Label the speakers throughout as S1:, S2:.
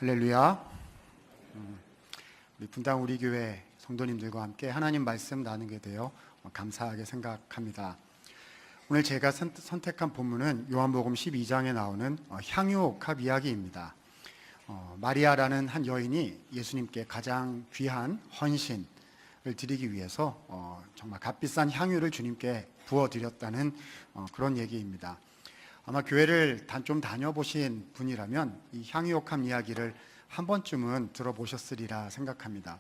S1: 할렐루야. 우리 분당 우리 교회 성도님들과 함께 하나님 말씀 나누게 되어 감사하게 생각합니다. 오늘 제가 선택한 본문은 요한복음 12장에 나오는 향유옥합 이야기입니다. 마리아라는 한 여인이 예수님께 가장 귀한 헌신을 드리기 위해서 정말 값비싼 향유를 주님께 부어드렸다는 그런 얘기입니다. 아마 교회를 좀 다녀보신 분이라면 이 향유옥합 이야기를 한 번쯤은 들어보셨으리라 생각합니다.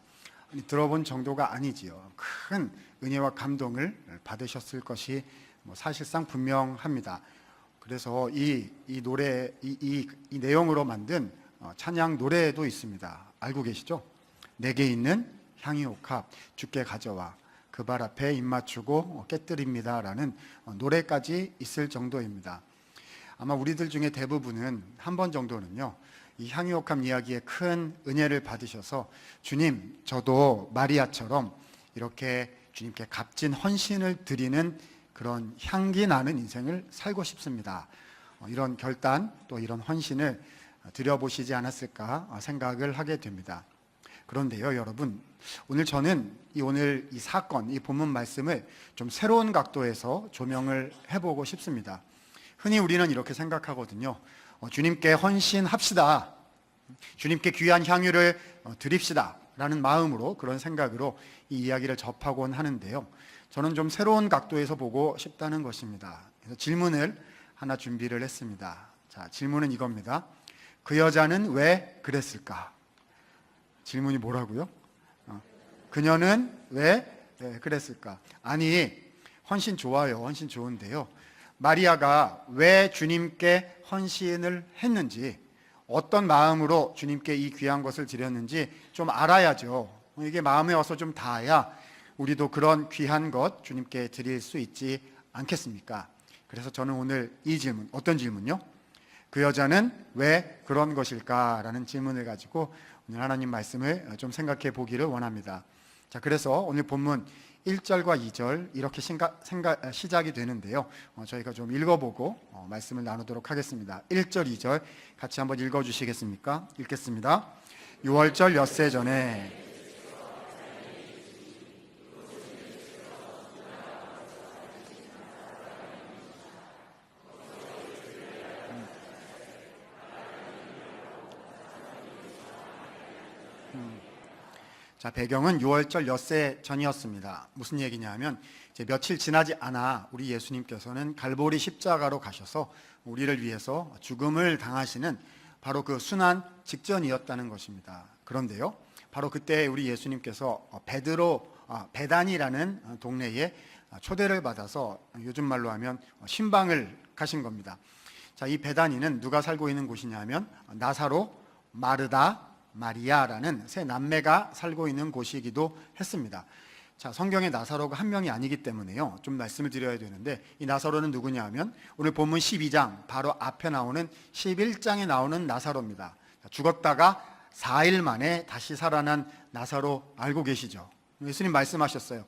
S1: 들어본 정도가 아니지요. 큰 은혜와 감동을 받으셨을 것이 사실상 분명합니다. 그래서 이 내용으로 만든 찬양 노래도 있습니다. 알고 계시죠? 내게 있는 향유옥합 주께 가져와 그 발 앞에 입 맞추고 깨뜨립니다 라는 노래까지 있을 정도입니다. 아마 우리들 중에 대부분은 한 번 정도는요, 이 향유옥합 이야기에 큰 은혜를 받으셔서 주님, 저도 마리아처럼 이렇게 주님께 값진 헌신을 드리는 그런 향기 나는 인생을 살고 싶습니다. 이런 결단 또 이런 헌신을 드려보시지 않았을까 생각을 하게 됩니다. 그런데요, 여러분, 오늘 저는 오늘 이 사건, 이 본문 말씀을 좀 새로운 각도에서 조명을 해보고 싶습니다. 흔히 우리는 이렇게 생각하거든요. 주님께 헌신합시다. 주님께 귀한 향유를 드립시다 라는 마음으로, 그런 생각으로 이 이야기를 접하곤 하는데요, 저는 좀 새로운 각도에서 보고 싶다는 것입니다. 그래서 질문을 하나 준비를 했습니다. 자, 질문은 이겁니다. 그 여자는 왜 그랬을까? 질문이 뭐라고요? 그녀는 왜 그랬을까? 아니, 헌신 좋아요. 헌신 좋은데요, 마리아가 왜 주님께 헌신을 했는지, 어떤 마음으로 주님께 이 귀한 것을 드렸는지 좀 알아야죠. 이게 마음에 와서 좀 닿아야 우리도 그런 귀한 것 주님께 드릴 수 있지 않겠습니까? 그래서 저는 오늘 이 질문, 어떤 질문요? 그 여자는 왜 그런 것일까? 라는 질문을 가지고 오늘 하나님 말씀을 좀 생각해 보기를 원합니다. 자, 그래서 오늘 본문 1절과 2절 이렇게 시작이 되는데요, 저희가 좀 읽어보고 말씀을 나누도록 하겠습니다. 1절, 2절 같이 한번 읽어주시겠습니까? 읽겠습니다. 6월절 엿새 전에 자, 배경은 6월절 엿새 전이었습니다. 무슨 얘기냐면 이제 며칠 지나지 않아 우리 예수님께서는 갈보리 십자가로 가셔서 우리를 위해서 죽음을 당하시는 바로 그 순환 직전이었다는 것입니다. 그런데요, 바로 그때 우리 예수님께서 베단이라는 동네에 초대를 받아서 요즘 말로 하면 신방을 가신 겁니다. 자, 이 베다니는 누가 살고 있는 곳이냐면 나사로, 마르다, 마리아라는 세 남매가 살고 있는 곳이기도 했습니다. 자, 성경에 나사로가 한 명이 아니기 때문에요, 좀 말씀을 드려야 되는데, 이 나사로는 누구냐 하면 오늘 본문 12장 바로 앞에 나오는 11장에 나오는 나사로입니다. 죽었다가 4일 만에 다시 살아난 나사로 알고 계시죠? 예수님 말씀하셨어요.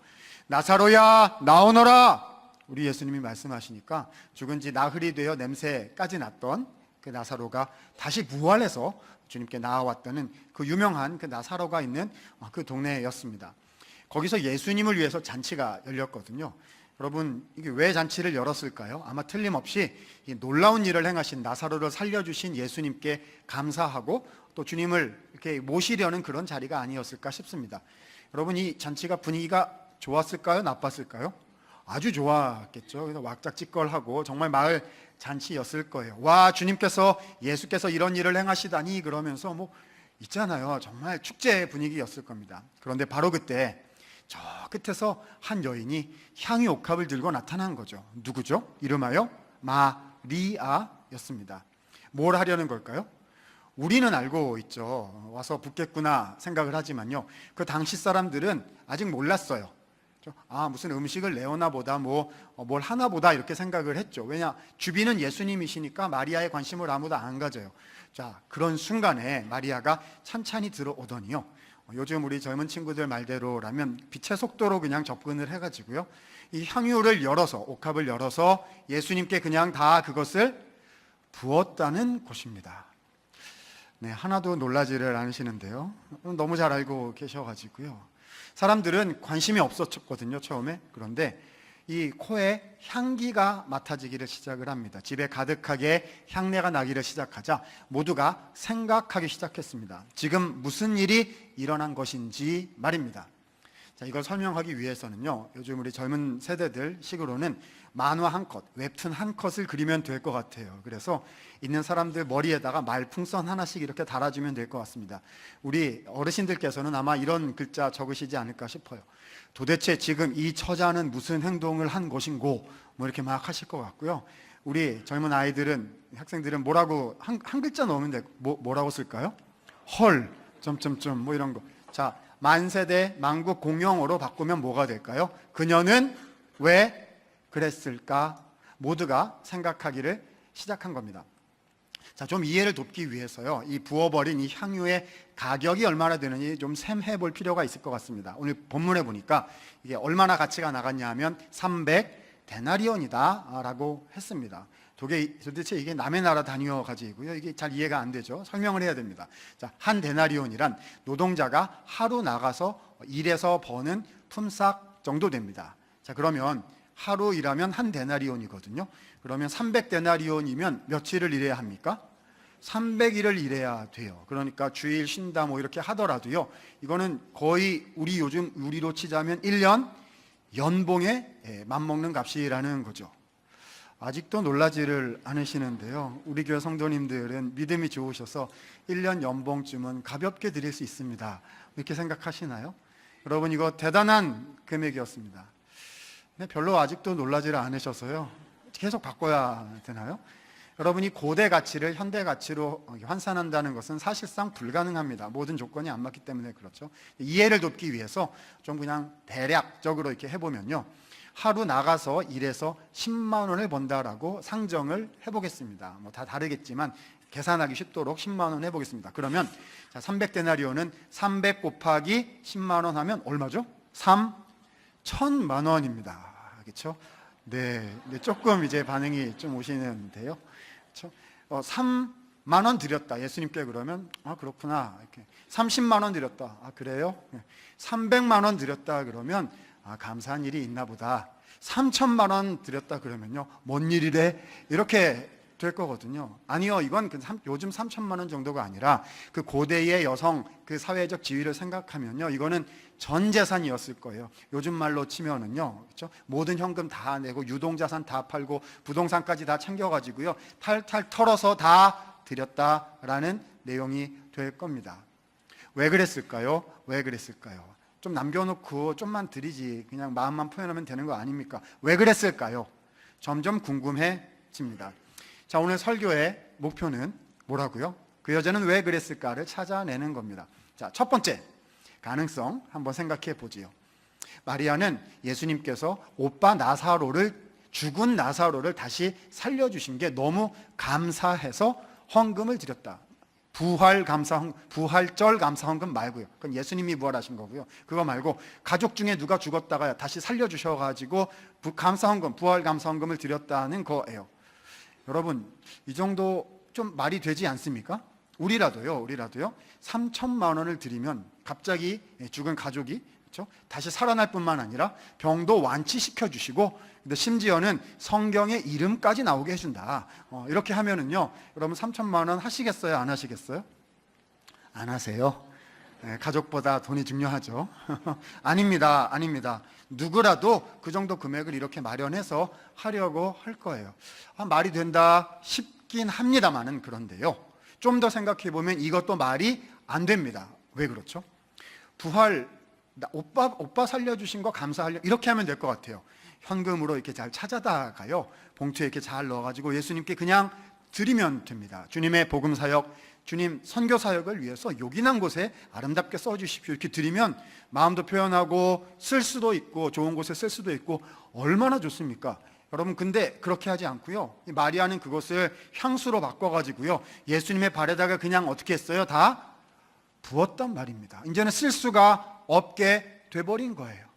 S1: 나사로야 나오너라. 우리 예수님이 말씀하시니까 죽은 지 나흘이 되어 냄새까지 났던 그 나사로가 다시 부활해서 주님께 나아왔다는 그 유명한 그 나사로가 있는 그 동네였습니다. 거기서 예수님을 위해서 잔치가 열렸거든요. 여러분, 이게 왜 잔치를 열었을까요? 아마 틀림없이 이 놀라운 일을 행하신 나사로를 살려주신 예수님께 감사하고 또 주님을 이렇게 모시려는 그런 자리가 아니었을까 싶습니다. 여러분, 이 잔치가 분위기가 좋았을까요? 나빴을까요? 아주 좋았겠죠. 그래서 왁작지껄하고 정말 마을 잔치였을 거예요. 와, 예수께서 이런 일을 행하시다니, 그러면서 있잖아요, 정말 축제 분위기였을 겁니다. 그런데 바로 그때 저 끝에서 한 여인이 향유옥합을 들고 나타난 거죠. 누구죠? 이름하여 마리아였습니다. 뭘 하려는 걸까요? 우리는 알고 있죠. 와서 붓겠구나 생각을 하지만요, 그 당시 사람들은 아직 몰랐어요. 무슨 음식을 내오나 보다, 뭘 하나 보다 이렇게 생각을 했죠. 왜냐, 주비는 예수님이시니까 마리아의 관심을 아무도 안 가져요. 자, 그런 순간에 마리아가 찬찬히 들어오더니요, 요즘 우리 젊은 친구들 말대로라면 빛의 속도로 그냥 접근을 해가지고요, 이 향유를 열어서, 옥합을 열어서 예수님께 그냥 다 그것을 부었다는 것입니다. 네, 하나도 놀라지를 않으시는데요. 너무 잘 알고 계셔가지고요. 사람들은 관심이 없었거든요, 처음에. 그런데 이 코에 향기가 맡아지기를 시작을 합니다. 집에 가득하게 향내가 나기를 시작하자 모두가 생각하기 시작했습니다. 지금 무슨 일이 일어난 것인지 말입니다. 자, 이걸 설명하기 위해서는요, 요즘 우리 젊은 세대들 식으로는 만화 한 컷, 웹툰 한 컷을 그리면 될 것 같아요. 그래서 있는 사람들 머리에다가 말풍선 하나씩 이렇게 달아주면 될 것 같습니다. 우리 어르신들께서는 아마 이런 글자 적으시지 않을까 싶어요. 도대체 지금 이 처자는 무슨 행동을 한 것인고, 뭐 이렇게 막 하실 것 같고요. 우리 젊은 아이들은, 학생들은 뭐라고 한 글자 넣으면 돼. 뭐라고 쓸까요? 헐, 점점점 뭐 이런 거. 자, 만세대 만국 공용어로 바꾸면 뭐가 될까요? 그녀는 왜 그랬을까? 모두가 생각하기를 시작한 겁니다. 자, 좀 이해를 돕기 위해서요, 이 부어버린 이 향유의 가격이 얼마나 되는지 좀 셈해 볼 필요가 있을 것 같습니다. 오늘 본문에 보니까 이게 얼마나 가치가 나갔냐 하면 300데나리온이다 라고 했습니다. 도대체 이게 남의 나라 단위어 가지고요, 이게 잘 이해가 안 되죠. 설명을 해야 됩니다. 자, 한 데나리온이란 노동자가 하루 나가서 일해서 버는 품삯 정도 됩니다. 자, 그러면 하루 일하면 한 데나리온이거든요. 그러면 300데나리온이면 며칠을 일해야 합니까? 300일을 일해야 돼요. 그러니까 주일 쉰다 뭐 이렇게 하더라도요, 이거는 거의 우리로 치자면 1년 연봉에 맞먹는 값이라는 거죠. 아직도 놀라지를 않으시는데요, 우리 교회 성도님들은 믿음이 좋으셔서 1년 연봉쯤은 가볍게 드릴 수 있습니다, 이렇게 생각하시나요? 여러분, 이거 대단한 금액이었습니다. 근데 별로 아직도 놀라지를 않으셔서요, 계속 바꿔야 되나요? 여러분이 고대 가치를 현대 가치로 환산한다는 것은 사실상 불가능합니다. 모든 조건이 안 맞기 때문에 그렇죠. 이해를 돕기 위해서 좀 그냥 대략적으로 이렇게 해보면요, 하루 나가서 일해서 10만 원을 번다라고 상정을 해보겠습니다. 뭐 다 다르겠지만 계산하기 쉽도록 10만 원 해보겠습니다. 그러면 300데나리온은 300 곱하기 10만 원 하면 얼마죠? 3,000만 원입니다. 그렇죠? 네, 조금 이제 반응이 좀 오시는데요. 그렇죠? 3만 원 드렸다. 예수님께 그러면 그렇구나. 이렇게 30만 원 드렸다. 그래요? 300만 원 드렸다 그러면 감사한 일이 있나 보다. 3천만 원 드렸다 그러면요, 뭔 일이래? 이렇게 될 거거든요. 아니요, 이건 요즘 3천만 원 정도가 아니라 그 고대의 여성 그 사회적 지위를 생각하면요, 이거는 전 재산이었을 거예요. 요즘 말로 치면은요, 그렇죠? 모든 현금 다 내고 유동자산 다 팔고 부동산까지 다 챙겨가지고요, 탈탈 털어서 다 드렸다라는 내용이 될 겁니다. 왜 그랬을까요? 왜 그랬을까요? 좀 남겨놓고 좀만 드리지, 그냥 마음만 표현하면 되는 거 아닙니까? 왜 그랬을까요? 점점 궁금해집니다. 자, 오늘 설교의 목표는 뭐라고요? 그 여자는 왜 그랬을까를 찾아내는 겁니다. 자, 첫 번째 가능성 한번 생각해 보지요. 마리아는 예수님께서 죽은 나사로를 다시 살려주신 게 너무 감사해서 헌금을 드렸다. 부활절 감사 헌금 말고요. 그건 예수님이 부활하신 거고요. 그거 말고 가족 중에 누가 죽었다가 다시 살려주셔가지고 감사 헌금, 부활 감사 헌금을 드렸다는 거예요. 여러분, 이 정도 좀 말이 되지 않습니까? 우리라도요 3천만 원을 드리면 갑자기 죽은 가족이, 그렇죠? 다시 살아날 뿐만 아니라 병도 완치시켜 주시고, 근데 심지어는 성경에 이름까지 나오게 해준다. 이렇게 하면은요, 여러분 3천만 원 하시겠어요? 안 하시겠어요? 안 하세요? 가족보다 돈이 중요하죠. 아닙니다. 누구라도 그 정도 금액을 이렇게 마련해서 하려고 할 거예요. 말이 된다 싶긴 합니다만은, 그런데요, 좀 더 생각해 보면 이것도 말이 안 됩니다. 왜 그렇죠? 오빠 살려주신 거 감사하려, 이렇게 하면 될 것 같아요. 현금으로 이렇게 잘 찾아다가요, 봉투에 이렇게 잘 넣어가지고 예수님께 그냥 드리면 됩니다. 주님의 복음 사역, 주님 선교 사역을 위해서 요긴한 곳에 아름답게 써주십시오. 이렇게 드리면 마음도 표현하고 쓸 수도 있고 좋은 곳에 쓸 수도 있고 얼마나 좋습니까? 여러분, 근데 그렇게 하지 않고요, 마리아는 그것을 향수로 바꿔가지고요, 예수님의 발에다가 그냥 어떻게 했어요? 다 부었단 말입니다. 이제는 쓸 수가 없게 돼버린 거예요.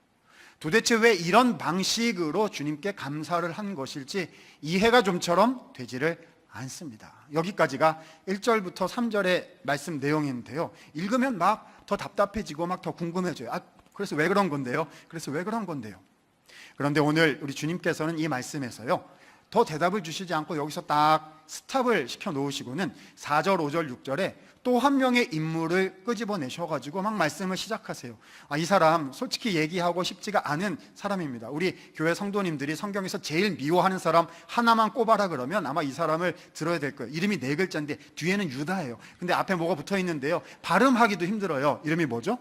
S1: 도대체 왜 이런 방식으로 주님께 감사를 한 것일지 이해가 좀처럼 되지를 않습니다. 여기까지가 1절부터 3절의 말씀 내용인데요. 읽으면 막 더 답답해지고 막 더 궁금해져요. 그래서 왜 그런 건데요? 그런데 오늘 우리 주님께서는 이 말씀에서요, 더 대답을 주시지 않고 여기서 딱 스탑을 시켜 놓으시고는 4절, 5절, 6절에 또 한 명의 인물을 끄집어내셔가지고 막 말씀을 시작하세요. 이 사람 솔직히 얘기하고 싶지가 않은 사람입니다. 우리 교회 성도님들이 성경에서 제일 미워하는 사람 하나만 꼽아라 그러면 아마 이 사람을 들어야 될 거예요. 이름이 4글자인데 뒤에는 유다예요. 근데 앞에 뭐가 붙어 있는데요, 발음하기도 힘들어요. 이름이 뭐죠?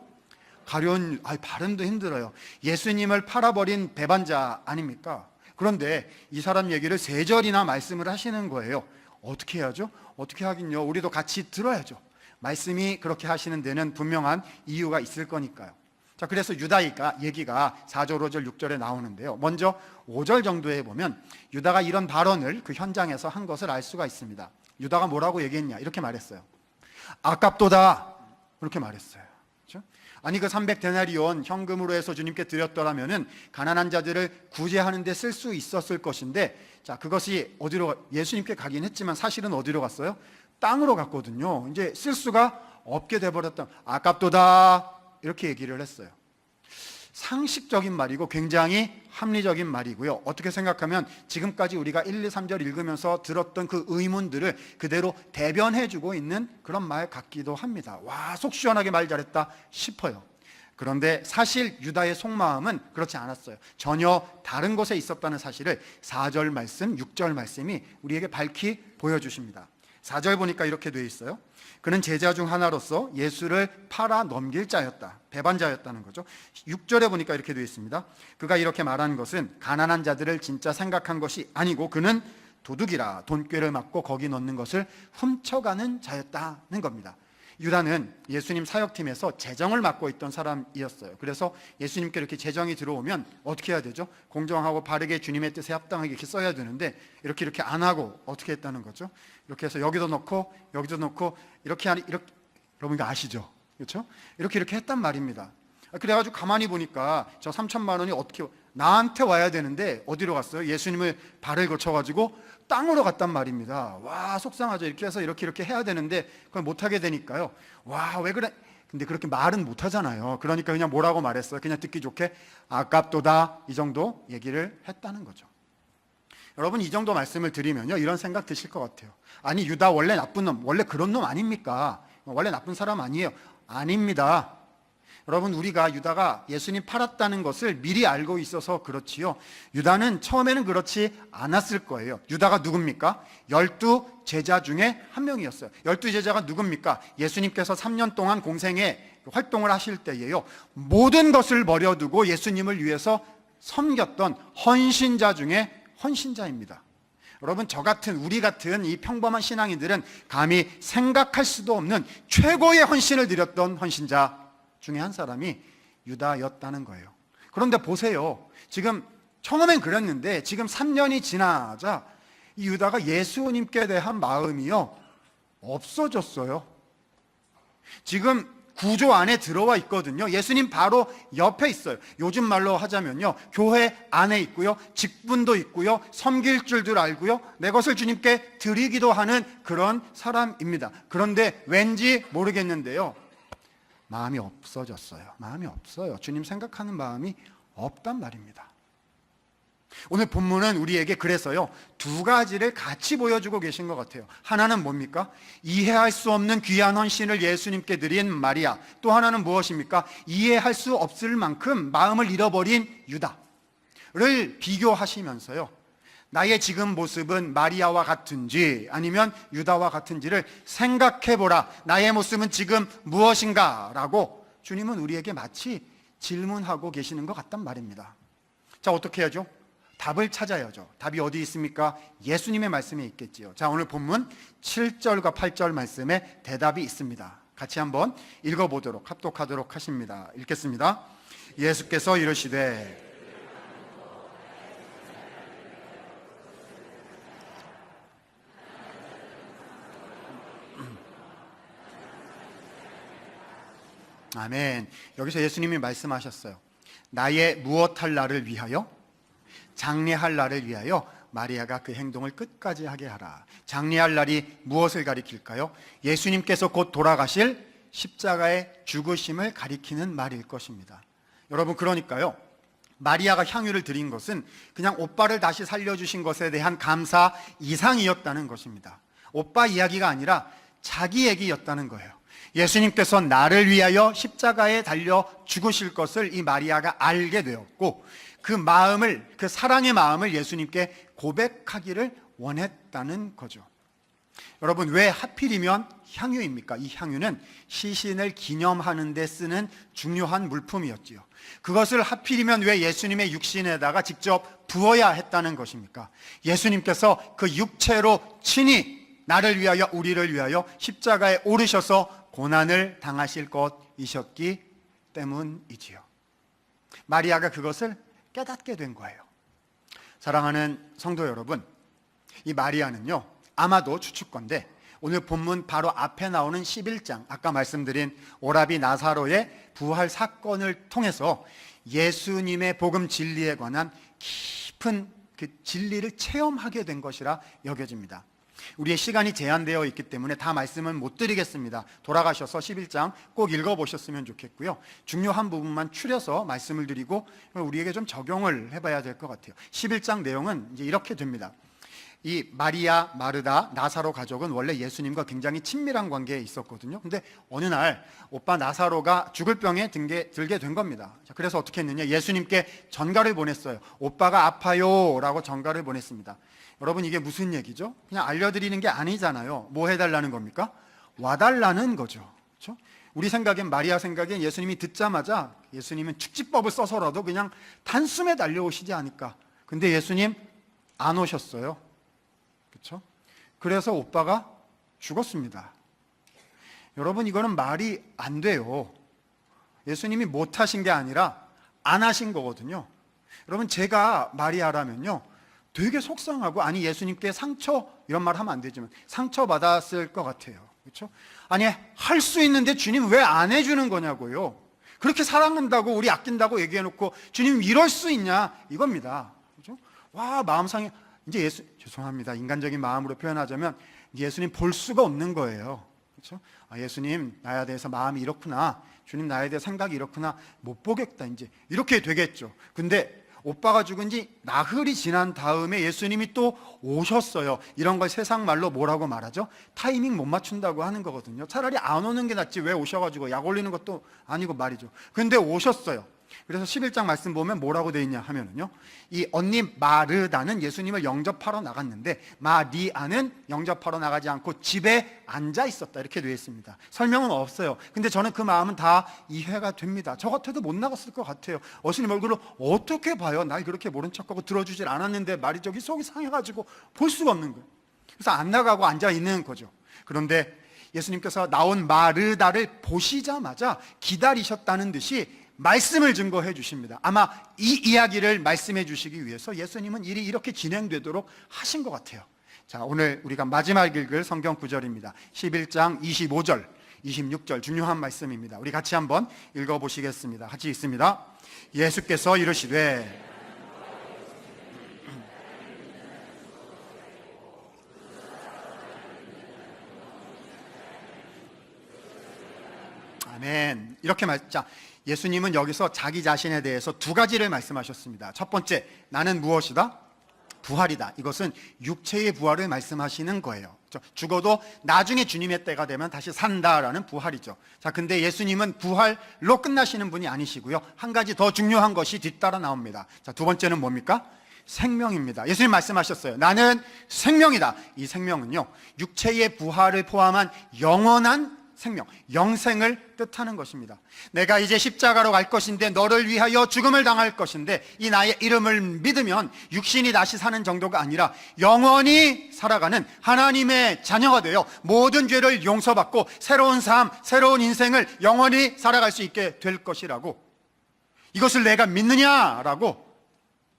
S1: 발음도 힘들어요. 예수님을 팔아버린 배반자 아닙니까? 그런데 이 사람 얘기를 3절이나 말씀을 하시는 거예요. 어떻게 해야죠? 어떻게 하긴요, 우리도 같이 들어야죠. 말씀이 그렇게 하시는 데는 분명한 이유가 있을 거니까요. 자, 그래서 유다 얘기가 4절, 5절, 6절에 나오는데요. 먼저 5절 정도에 보면 유다가 이런 발언을 그 현장에서 한 것을 알 수가 있습니다. 유다가 뭐라고 얘기했냐? 이렇게 말했어요. 아깝도다. 그렇게 말했어요. 그렇죠? 그 300데나리온 현금으로 해서 주님께 드렸더라면은 가난한 자들을 구제하는 데 쓸 수 있었을 것인데, 자, 그것이 예수님께 가긴 했지만 사실은 어디로 갔어요? 땅으로 갔거든요. 이제 쓸 수가 없게 돼버렸다. 아깝도다. 이렇게 얘기를 했어요. 상식적인 말이고 굉장히 합리적인 말이고요. 어떻게 생각하면 지금까지 우리가 1, 2, 3절 읽으면서 들었던 그 의문들을 그대로 대변해주고 있는 그런 말 같기도 합니다. 와, 속 시원하게 말 잘했다 싶어요. 그런데 사실 유다의 속마음은 그렇지 않았어요. 전혀 다른 곳에 있었다는 사실을 4절 말씀, 6절 말씀이 우리에게 밝히 보여주십니다. 4절 보니까 이렇게 되어 있어요. 그는 제자 중 하나로서 예수를 팔아 넘길 자였다. 배반자였다는 거죠. 6절에 보니까 이렇게 되어 있습니다. 그가 이렇게 말한 것은 가난한 자들을 진짜 생각한 것이 아니고 그는 도둑이라 돈꾀를 맞고 거기 넣는 것을 훔쳐가는 자였다는 겁니다. 유다는 예수님 사역팀에서 재정을 맡고 있던 사람이었어요. 그래서 예수님께 이렇게 재정이 들어오면 어떻게 해야 되죠? 공정하고 바르게 주님의 뜻에 합당하게 이렇게 써야 되는데 이렇게 안 하고 어떻게 했다는 거죠? 이렇게 해서 여기도 넣고 여기도 넣고 이렇게 여러분 이거 아시죠? 그렇죠? 이렇게 했단 말입니다. 그래가지고 가만히 보니까 저 3천만 원이 어떻게 나한테 와야 되는데 어디로 갔어요? 예수님을 발을 거쳐가지고 땅으로 갔단 말입니다. 와, 속상하죠. 이렇게 해서 이렇게 해야 되는데 그걸 못하게 되니까요. 와, 왜 그래? 근데 그렇게 말은 못하잖아요. 그러니까 그냥 뭐라고 말했어요? 그냥 듣기 좋게 아깝도다, 이 정도 얘기를 했다는 거죠. 여러분, 이 정도 말씀을 드리면요, 이런 생각 드실 것 같아요. 아니, 유다 원래 나쁜 놈, 원래 그런 놈 아닙니까? 원래 나쁜 사람 아니에요. 아닙니다. 여러분, 우리가 유다가 예수님 팔았다는 것을 미리 알고 있어서 그렇지요, 유다는 처음에는 그렇지 않았을 거예요. 유다가 누굽니까? 12제자 중에 한 명이었어요. 12제자가 누굽니까? 예수님께서 3년 동안 공생에 활동을 하실 때예요, 모든 것을 버려두고 예수님을 위해서 섬겼던 헌신자 중에 헌신자입니다. 여러분, 우리 같은 이 평범한 신앙인들은 감히 생각할 수도 없는 최고의 헌신을 드렸던 헌신자 중에 한 사람이 유다였다는 거예요. 그런데 보세요. 지금 처음엔 그랬는데 지금 3년이 지나자 이 유다가 예수님께 대한 마음이요, 없어졌어요. 지금 구조 안에 들어와 있거든요. 예수님 바로 옆에 있어요. 요즘 말로 하자면요, 교회 안에 있고요, 직분도 있고요, 섬길 줄도 알고요, 내 것을 주님께 드리기도 하는 그런 사람입니다. 그런데 왠지 모르겠는데요, 마음이 없어졌어요. 마음이 없어요. 주님 생각하는 마음이 없단 말입니다. 오늘 본문은 우리에게 그래서요, 2가지를 같이 보여주고 계신 것 같아요. 하나는 뭡니까? 이해할 수 없는 귀한 헌신을 예수님께 드린 마리아. 또 하나는 무엇입니까? 이해할 수 없을 만큼 마음을 잃어버린 유다를 비교하시면서요, 나의 지금 모습은 마리아와 같은지 아니면 유다와 같은지를 생각해보라. 나의 모습은 지금 무엇인가? 라고 주님은 우리에게 마치 질문하고 계시는 것 같단 말입니다. 자, 어떻게 해야죠? 답을 찾아야죠. 답이 어디 있습니까? 예수님의 말씀에 있겠지요. 자, 오늘 본문 7절과 8절 말씀에 대답이 있습니다. 같이 한번 읽어보도록 합독하도록 하십니다. 읽겠습니다. 예수께서 이르시되 아멘. 여기서 예수님이 말씀하셨어요. 나의 무엇할 날을 위하여? 장래할 날을 위하여 마리아가 그 행동을 끝까지 하게 하라. 장례할 날이 무엇을 가리킬까요? 예수님께서 곧 돌아가실 십자가의 죽으심을 가리키는 말일 것입니다. 여러분, 그러니까요, 마리아가 향유를 드린 것은 그냥 오빠를 다시 살려주신 것에 대한 감사 이상이었다는 것입니다. 오빠 이야기가 아니라 자기 얘기였다는 거예요. 예수님께서 나를 위하여 십자가에 달려 죽으실 것을 이 마리아가 알게 되었고, 그 마음을, 그 사랑의 마음을 예수님께 고백하기를 원했다는 거죠. 여러분, 왜 하필이면 향유입니까? 이 향유는 시신을 기념하는 데 쓰는 중요한 물품이었지요. 그것을 하필이면 왜 예수님의 육신에다가 직접 부어야 했다는 것입니까? 예수님께서 그 육체로 친히 나를 위하여, 우리를 위하여 십자가에 오르셔서 고난을 당하실 것이셨기 때문이지요. 마리아가 그것을 깨닫게 된 거예요. 사랑하는 성도 여러분, 이 마리아는요, 아마도 추측건데 오늘 본문 바로 앞에 나오는 11장, 아까 말씀드린 오라비 나사로의 부활 사건을 통해서 예수님의 복음 진리에 관한 깊은 그 진리를 체험하게 된 것이라 여겨집니다. 우리의 시간이 제한되어 있기 때문에 다 말씀은 못 드리겠습니다. 돌아가셔서 11장 꼭 읽어보셨으면 좋겠고요. 중요한 부분만 추려서 말씀을 드리고 우리에게 좀 적용을 해봐야 될 것 같아요. 11장 내용은 이제 이렇게 됩니다. 이 마리아, 마르다, 나사로 가족은 원래 예수님과 굉장히 친밀한 관계에 있었거든요. 근데 어느 날 오빠 나사로가 죽을 병에 들게 된 겁니다. 그래서 어떻게 했느냐, 예수님께 전가를 보냈어요. 오빠가 아파요 라고 전가를 보냈습니다. 여러분, 이게 무슨 얘기죠? 그냥 알려드리는 게 아니잖아요. 뭐 해달라는 겁니까? 와달라는 거죠. 그렇죠? 우리 생각엔, 마리아 생각엔 예수님이 듣자마자 예수님은 축지법을 써서라도 그냥 단숨에 달려오시지 않을까. 근데 예수님 안 오셨어요. 그렇죠? 그래서 오빠가 죽었습니다. 여러분, 이거는 말이 안 돼요. 예수님이 못 하신 게 아니라 안 하신 거거든요. 여러분, 제가 마리아라면요, 되게 속상하고, 아니 예수님께 상처, 이런 말 하면 안 되지만 상처받았을 것 같아요. 그렇죠? 아니, 할 수 있는데 주님 왜 안 해주는 거냐고요. 그렇게 사랑한다고, 우리 아낀다고 얘기해놓고 주님 이럴 수 있냐, 이겁니다. 그렇죠? 와, 마음상에 이제 죄송합니다, 인간적인 마음으로 표현하자면 예수님 볼 수가 없는 거예요. 그렇죠? 아, 예수님 나에 대해서 마음이 이렇구나, 주님 나에 대해 생각이 이렇구나, 못 보겠다, 이제 이렇게 되겠죠. 근데 오빠가 죽은 지 나흘이 지난 다음에 예수님이 또 오셨어요. 이런 걸 세상 말로 뭐라고 말하죠? 타이밍 못 맞춘다고 하는 거거든요. 차라리 안 오는 게 낫지, 왜 오셔가지고 약 올리는 것도 아니고 말이죠. 근데 오셨어요. 그래서 11장 말씀 보면 뭐라고 되어 있냐 하면은요, 이 언니 마르다는 예수님을 영접하러 나갔는데 마리아는 영접하러 나가지 않고 집에 앉아 있었다, 이렇게 되어 있습니다. 설명은 없어요. 근데 저는 그 마음은 다 이해가 됩니다. 저 같아도 못 나갔을 것 같아요. 예수님 얼굴을 어떻게 봐요? 날 그렇게 모른 척하고 들어주질 않았는데 말이 저기 속이 상해가지고 볼 수가 없는 거예요. 그래서 안 나가고 앉아 있는 거죠. 그런데 예수님께서 나온 마르다를 보시자마자 기다리셨다는 듯이 말씀을 증거해 주십니다. 아마 이 이야기를 말씀해 주시기 위해서 예수님은 일이 이렇게 진행되도록 하신 것 같아요. 자, 오늘 우리가 마지막 읽을 성경 구절입니다. 11장 25절, 26절 중요한 말씀입니다. 우리 같이 한번 읽어보시겠습니다. 같이 읽습니다. 예수께서 이르시되 아멘. 이렇게 자, 예수님은 여기서 자기 자신에 대해서 두 가지를 말씀하셨습니다. 첫 번째, 나는 무엇이다? 부활이다. 이것은 육체의 부활을 말씀하시는 거예요. 죽어도 나중에 주님의 때가 되면 다시 산다라는 부활이죠. 자, 근데 예수님은 부활로 끝나시는 분이 아니시고요, 한 가지 더 중요한 것이 뒤따라 나옵니다. 자, 두 번째는 뭡니까? 생명입니다. 예수님 말씀하셨어요. 나는 생명이다. 이 생명은요, 육체의 부활을 포함한 영원한 생명, 영생을 뜻하는 것입니다. 내가 이제 십자가로 갈 것인데, 너를 위하여 죽음을 당할 것인데, 이 나의 이름을 믿으면 육신이 다시 사는 정도가 아니라 영원히 살아가는 하나님의 자녀가 되어 모든 죄를 용서받고 새로운 삶, 새로운 인생을 영원히 살아갈 수 있게 될 것이라고, 이것을 내가 믿느냐라고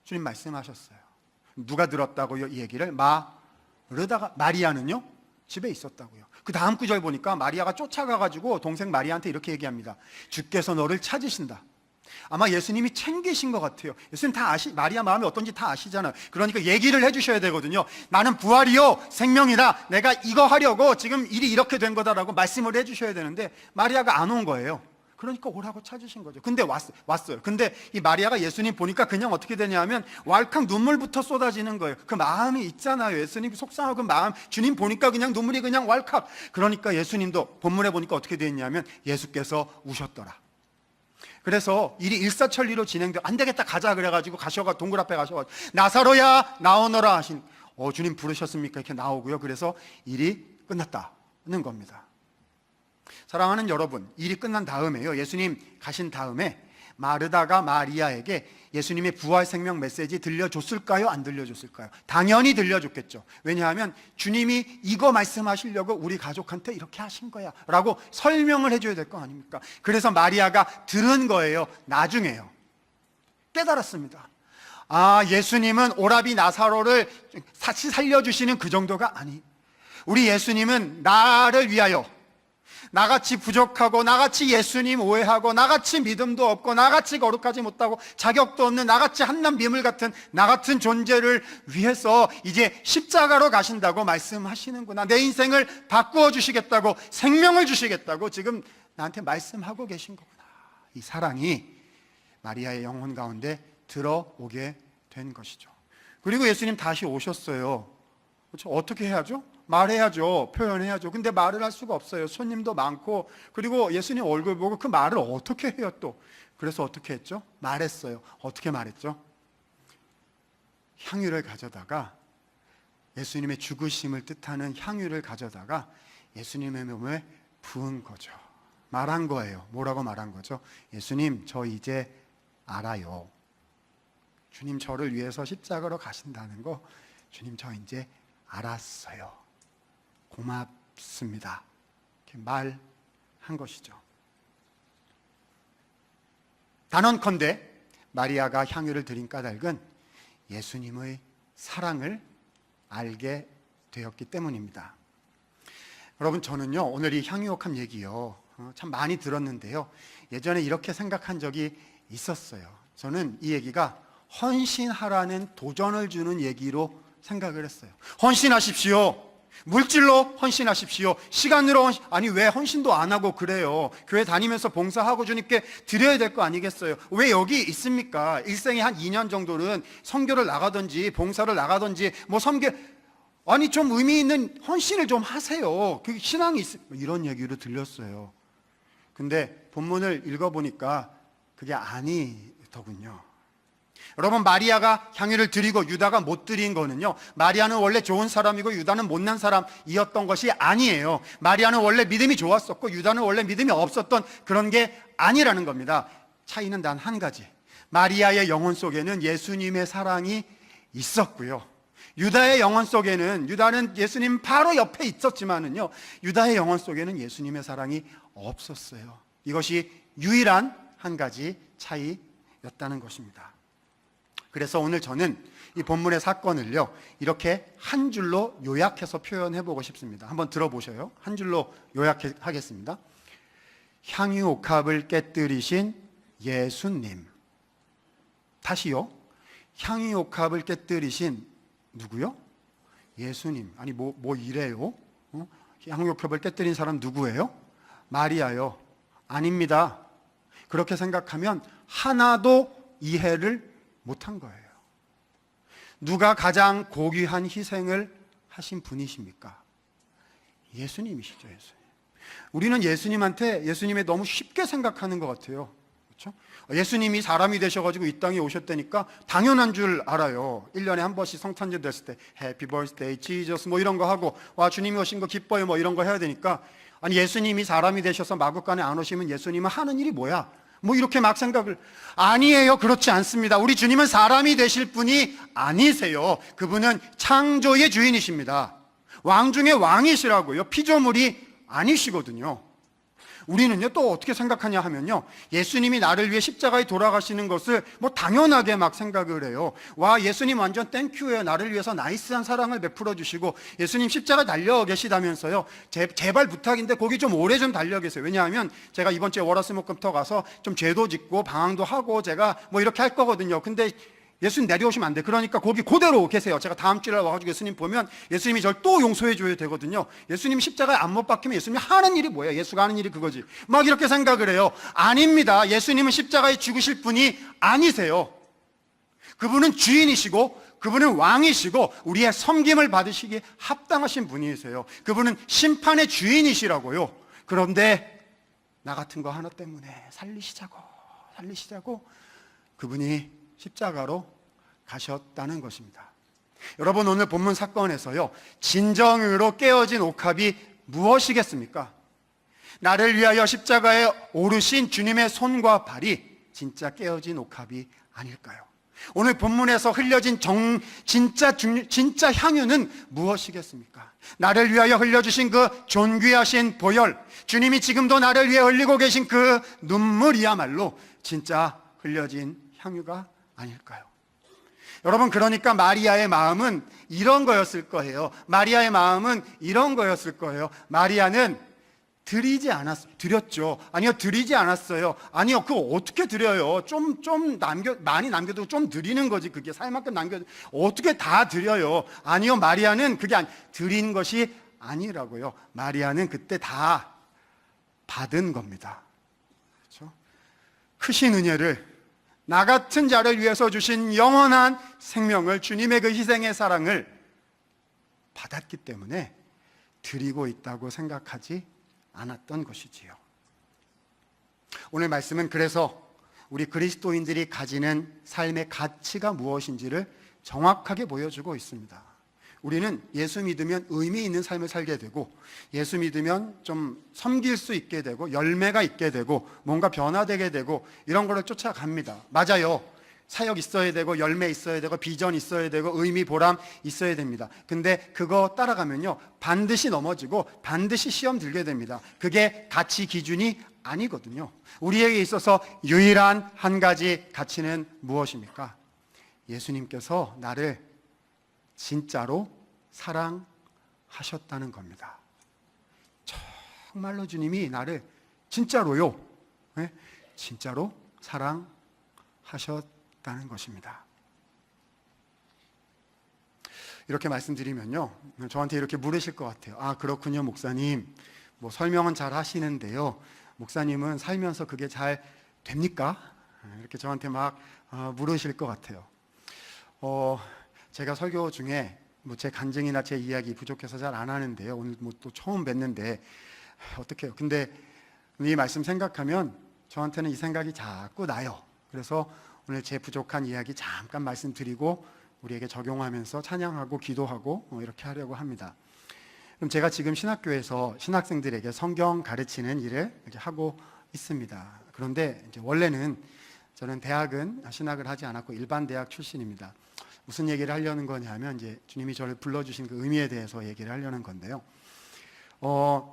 S1: 주님 말씀하셨어요. 누가 들었다고요? 이 얘기를 마리아는요, 집에 있었다고요. 그 다음 구절 보니까 마리아가 쫓아가가지고 동생 마리아한테 이렇게 얘기합니다. 주께서 너를 찾으신다. 아마 예수님이 챙기신 것 같아요. 예수님 다 마리아 마음이 어떤지 다 아시잖아요. 그러니까 얘기를 해주셔야 되거든요. 나는 부활이요 생명이다, 내가 이거 하려고 지금 일이 이렇게 된 거다라고 말씀을 해주셔야 되는데 마리아가 안 온 거예요. 그러니까 오라고 찾으신 거죠. 근데 왔어요. 근데 이 마리아가 예수님 보니까 그냥 어떻게 되냐면 왈칵 눈물부터 쏟아지는 거예요. 그 마음이 있잖아요. 예수님 속상하고 그 마음, 주님 보니까 그냥 눈물이 그냥 왈칵. 그러니까 예수님도 본문에 보니까 어떻게 되었냐면 예수께서 우셨더라. 그래서 일이 일사천리로 진행돼, 안 되겠다 가자 그래가지고 동굴 앞에 가셔가지고 나사로야 나오너라 하신, 주님 부르셨습니까? 이렇게 나오고요. 그래서 일이 끝났다는 겁니다. 사랑하는 여러분, 일이 끝난 다음에요, 예수님 가신 다음에 마르다가 마리아에게 예수님의 부활 생명 메시지 들려줬을까요? 안 들려줬을까요? 당연히 들려줬겠죠. 왜냐하면 주님이 이거 말씀하시려고 우리 가족한테 이렇게 하신 거야 라고 설명을 해줘야 될 거 아닙니까? 그래서 마리아가 들은 거예요. 나중에요, 깨달았습니다. 예수님은 오라비 나사로를 같이 살려주시는 그 정도가 우리 예수님은 나를 위하여, 나같이 부족하고 나같이 예수님 오해하고 나같이 믿음도 없고 나같이 거룩하지 못하고 자격도 없는 나같이 한낱 미물 같은 나 같은 존재를 위해서 이제 십자가로 가신다고 말씀하시는구나. 내 인생을 바꾸어 주시겠다고, 생명을 주시겠다고 지금 나한테 말씀하고 계신 거구나. 이 사랑이 마리아의 영혼 가운데 들어오게 된 것이죠. 그리고 예수님 다시 오셨어요. 그렇죠? 어떻게 해야죠? 말해야죠. 표현해야죠. 근데 말을 할 수가 없어요. 손님도 많고, 그리고 예수님 얼굴 보고 그 말을 어떻게 해요 또. 그래서 어떻게 했죠? 말했어요. 어떻게 말했죠? 향유를 가져다가, 예수님의 죽으심을 뜻하는 향유를 가져다가 예수님의 몸에 부은 거죠. 말한 거예요. 뭐라고 말한 거죠? 예수님, 저 이제 알아요. 주님 저를 위해서 십자가로 가신다는 거, 주님 저 이제 알았어요. 고맙습니다. 이렇게 말한 것이죠. 단언컨대 마리아가 향유를 드린 까닭은 예수님의 사랑을 알게 되었기 때문입니다. 여러분, 저는요 오늘 이 향유옥합 얘기요 참 많이 들었는데요, 예전에 이렇게 생각한 적이 있었어요. 저는 이 얘기가 헌신하라는 도전을 주는 얘기로 생각을 했어요. 헌신하십시오. 물질로 헌신하십시오. 시간으로 왜 헌신도 안 하고 그래요? 교회 다니면서 봉사하고 주님께 드려야 될 거 아니겠어요? 왜 여기 있습니까? 일생에 한 2년 정도는 선교를 나가든지 봉사를 나가든지 좀 의미 있는 헌신을 좀 하세요. 그 신앙이 이런 얘기로 들렸어요. 근데 본문을 읽어보니까 그게 아니더군요. 여러분, 마리아가 향유를 드리고 유다가 못 드린 거는요, 마리아는 원래 좋은 사람이고 유다는 못난 사람이었던 것이 아니에요. 마리아는 원래 믿음이 좋았었고 유다는 원래 믿음이 없었던 그런 게 아니라는 겁니다. 차이는 단 한 가지, 마리아의 영혼 속에는 예수님의 사랑이 있었고요, 유다의 영혼 속에는, 유다는 예수님 바로 옆에 있었지만은요, 유다의 영혼 속에는 예수님의 사랑이 없었어요. 이것이 유일한 한 가지 차이였다는 것입니다. 그래서 오늘 저는 이 본문의 사건을요 이렇게 한 줄로 요약해서 표현해 보고 싶습니다. 한번 들어보셔요. 한 줄로 요약하겠습니다. 향유옥합을 깨뜨리신 예수님. 다시요. 향유옥합을 깨뜨리신 누구요? 예수님. 뭐 이래요? 향유옥합을 깨뜨린 사람 누구예요? 마리아요. 아닙니다. 그렇게 생각하면 하나도 이해를 못한 거예요. 누가 가장 고귀한 희생을 하신 분이십니까? 예수님이시죠. 예수님. 우리는 예수님의 너무 쉽게 생각하는 것 같아요. 그렇죠? 예수님이 사람이 되셔가지고 이 땅에 오셨다니까 당연한 줄 알아요. 1년에 한 번씩 성탄절 됐을 때 해피 버스데이 지저스 이런 거 하고, 와 주님이 오신 거 기뻐요 이런 거 해야 되니까, 예수님이 사람이 되셔서 마국간에 안 오시면 예수님은 하는 일이 뭐야? 이렇게 막 생각을. 아니에요. 그렇지 않습니다. 우리 주님은 사람이 되실 분이 아니세요. 그분은 창조의 주인이십니다. 왕 중에 왕이시라고요. 피조물이 아니시거든요. 우리는요 또 어떻게 생각하냐 하면요, 예수님이 나를 위해 십자가에 돌아가시는 것을 뭐 당연하게 막 생각을 해요. 와, 예수님 완전 땡큐예요. 나를 위해서 나이스한 사랑을 베풀어 주시고 예수님 십자가 달려 계시다면서요. 제발 부탁인데 거기 좀 오래 좀 달려 계세요. 왜냐하면 제가 이번 주에 월화수목금토 가서 좀 제도 짓고 방황도 하고 제가 뭐 이렇게 할 거거든요. 근데 예수님 내려오시면 안 돼. 그러니까 거기 그대로 계세요. 제가 다음 주에 와가지고 예수님 보면 예수님이 저를 또 용서해 줘야 되거든요. 예수님 십자가에 안 못 박히면 예수님이 하는 일이 뭐예요? 예수가 하는 일이 그거지. 막 이렇게 생각을 해요. 아닙니다. 예수님은 십자가에 죽으실 분이 아니세요. 그분은 주인이시고 그분은 왕이시고 우리의 섬김을 받으시기에 합당하신 분이세요. 그분은 심판의 주인이시라고요. 그런데 나 같은 거 하나 때문에 살리시자고 그분이 십자가로 가셨다는 것입니다. 여러분, 오늘 본문 사건에서요, 진정으로 깨어진 옥합이 무엇이겠습니까? 나를 위하여 십자가에 오르신 주님의 손과 발이 진짜 깨어진 옥합이 아닐까요? 오늘 본문에서 흘려진 진짜 향유는 무엇이겠습니까? 나를 위하여 흘려주신 그 존귀하신 보혈, 주님이 지금도 나를 위해 흘리고 계신 그 눈물이야말로 진짜 흘려진 향유가 아닐까요? 여러분, 그러니까 마리아의 마음은 이런 거였을 거예요. 마리아의 마음은 이런 거였을 거예요. 마리아는 드렸죠. 아니요, 드리지 않았어요. 아니요, 그거 어떻게 드려요? 많이 남겨두고 좀 드리는 거지. 그게 살만큼 어떻게 다 드려요? 아니요, 마리아는 드린 것이 아니라고요. 마리아는 그때 다 받은 겁니다. 그렇죠? 크신 은혜를, 나 같은 자를 위해서 주신 영원한 생명을, 주님의 그 희생의 사랑을 받았기 때문에 드리고 있다고 생각하지 않았던 것이지요. 오늘 말씀은 그래서 우리 그리스도인들이 가지는 삶의 가치가 무엇인지를 정확하게 보여주고 있습니다. 우리는 예수 믿으면 의미 있는 삶을 살게 되고, 예수 믿으면 좀 섬길 수 있게 되고, 열매가 있게 되고, 뭔가 변화되게 되고, 이런 거를 쫓아갑니다. 맞아요. 사역 있어야 되고, 열매 있어야 되고, 비전 있어야 되고, 의미, 보람 있어야 됩니다. 근데 그거 따라가면요, 반드시 넘어지고 반드시 시험 들게 됩니다. 그게 가치 기준이 아니거든요. 우리에게 있어서 유일한 한 가지 가치는 무엇입니까? 예수님께서 나를 진짜로 사랑하셨다는 겁니다. 정말로 주님이 나를 진짜로요, 네? 진짜로 사랑하셨다는 것입니다. 이렇게 말씀드리면요, 저한테 이렇게 물으실 것 같아요. 아, 그렇군요, 목사님. 뭐 설명은 잘 하시는데요, 목사님은 살면서 그게 잘 됩니까? 이렇게 저한테 막 물으실 것 같아요. 제가 설교 중에 뭐 제 간증이나 제 이야기 부족해서 잘 안 하는데요. 오늘 뭐 또 처음 뵀는데 어떡해요. 근데 이 말씀 생각하면 저한테는 이 생각이 자꾸 나요. 그래서 오늘 제 부족한 이야기 잠깐 말씀드리고 우리에게 적용하면서 찬양하고 기도하고 이렇게 하려고 합니다. 그럼 제가 지금 신학교에서 신학생들에게 성경 가르치는 일을 이렇게 하고 있습니다. 그런데 이제 원래는 저는 대학은 신학을 하지 않았고 일반 대학 출신입니다. 무슨 얘기를 하려는 거냐면 이제 주님이 저를 불러주신 그 의미에 대해서 얘기를 하려는 건데요.